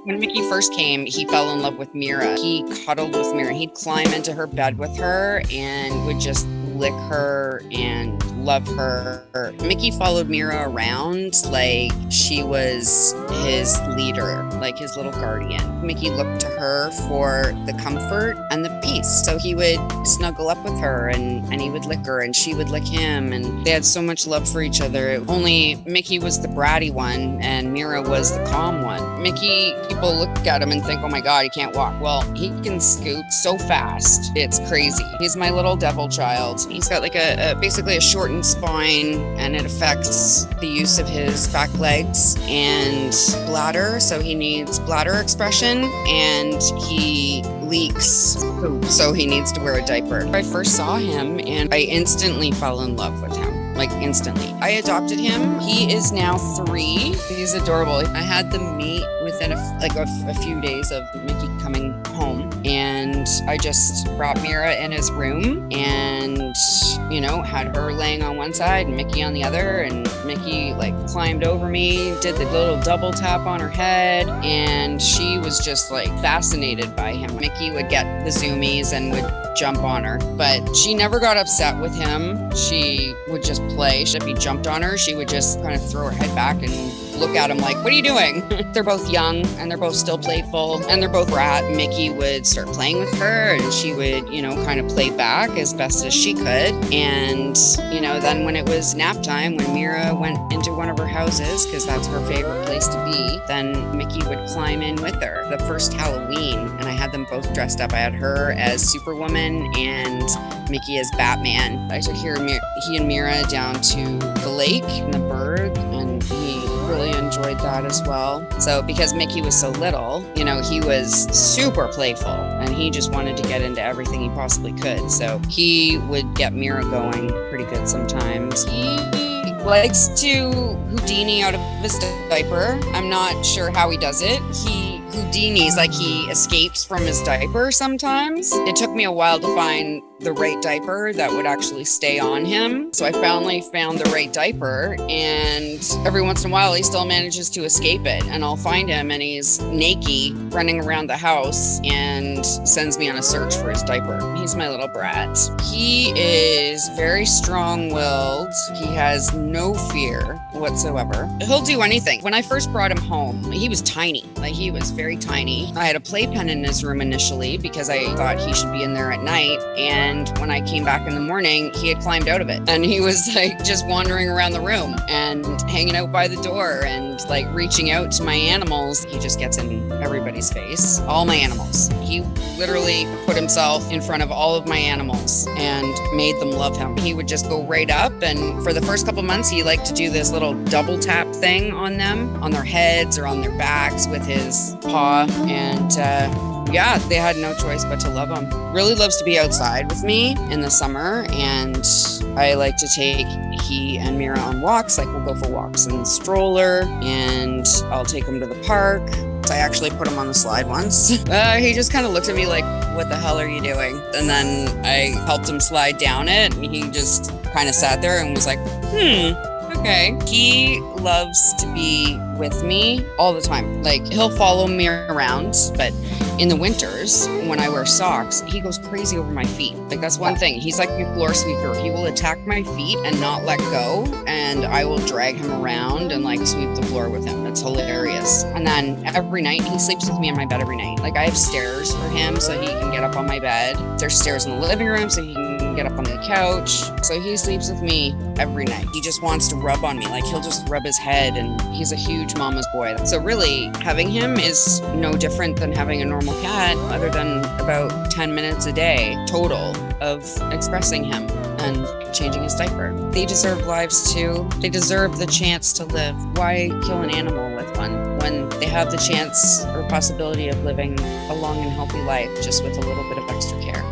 When Mickey first came, he fell in love with Mira. He cuddled with Mira. He'd climb into her bed with her and would just lick her and love her. Mickey followed Mira around like she was his leader, like his little guardian. Mickey looked to her for the comfort and the peace. So he would snuggle up with her and he would lick her and she would lick him. And they had so much love for each other. Only Mickey was the bratty one and Mira was the calm one. Mickey, people look at him and think, oh my God, he can't walk. Well, he can scoot so fast. It's crazy. He's my little devil child. He's got like basically a shortened spine and it affects the use of his back legs and bladder. So he needs bladder expression and he leaks poop. So he needs to wear a diaper. I first saw him and I instantly fell in love with him. Like instantly. I adopted him. He is now 3. He's adorable. I had them meet within a few days of Mickey coming home, and I just brought Mira in his room and, had her laying on one side and Mickey on the other, and Mickey climbed over me, did the little double tap on her head, and she was just fascinated by him. Mickey would get the zoomies and would jump on her, but she never got upset with him. She would just play. If he jumped on her, she would just kind of throw her head back and look at him like, what are you doing? They're both young and they're both still playful and they're both brat. Mickey would start playing with her and she would, kind of play back as best as she could. And, then when it was nap time, when Mira went into one of her houses, because that's her favorite place to be, then Mickey would climb in with her. The first Halloween, and I had them both dressed up. I had her as Superwoman and Mickey as Batman. I took he and Mira down to the lake and the Berg, and he really enjoyed that as well. So because Mickey was so little, he was super playful and he just wanted to get into everything he possibly could. So he would get Mira going pretty good sometimes. He likes to Houdini out of his diaper. I'm not sure how he does it. He Houdini's he escapes from his diaper sometimes. It took me a while to find the right diaper that would actually stay on him. So I finally found the right diaper, and every once in a while he still manages to escape it, and I'll find him and he's naked running around the house and sends me on a search for his diaper. He's my little brat. He is very strong-willed. He has no fear whatsoever. He'll do anything. When I first brought him home, he was tiny. He was very tiny. I had a playpen in his room initially because I thought he should be in there at night, and when I came back in the morning, he had climbed out of it. And he was just wandering around the room and hanging out by the door and reaching out to my animals. He just gets in everybody's face. All my animals. He literally put himself in front of all of my animals and made them love him. He would just go right up, and for the first couple months, he liked to do this little double tap thing on them, on their heads or on their backs with his paw. And they had no choice but to love him. Really loves to be outside with me in the summer, and I like to take he and Mira on walks. We'll go for walks in the stroller, and I'll take him to the park. I actually put him on the slide once. He just kind of looked at me like, what the hell are you doing? And then I helped him slide down it, and he just kind of sat there and was like, okay. He loves to be with me all the time. He'll follow me around, but in the winters, when I wear socks, he goes crazy over my feet. That's one thing. He's like your floor sweeper. He will attack my feet and not let go, and I will drag him around and sweep the floor with him. It's hilarious. And then every night, he sleeps with me in my bed every night. I have stairs for him so he can get up on my bed. There's stairs in the living room so he can get up on the couch. So he sleeps with me every night. He just wants to rub on me. He'll just rub his head, and he's a huge mama's boy. So really, having him is no different than having a normal cat, other than about 10 minutes a day total of expressing him and changing his diaper. They deserve lives too. They deserve the chance to live. Why kill an animal with one when they have the chance or possibility of living a long and healthy life just with a little bit of extra care?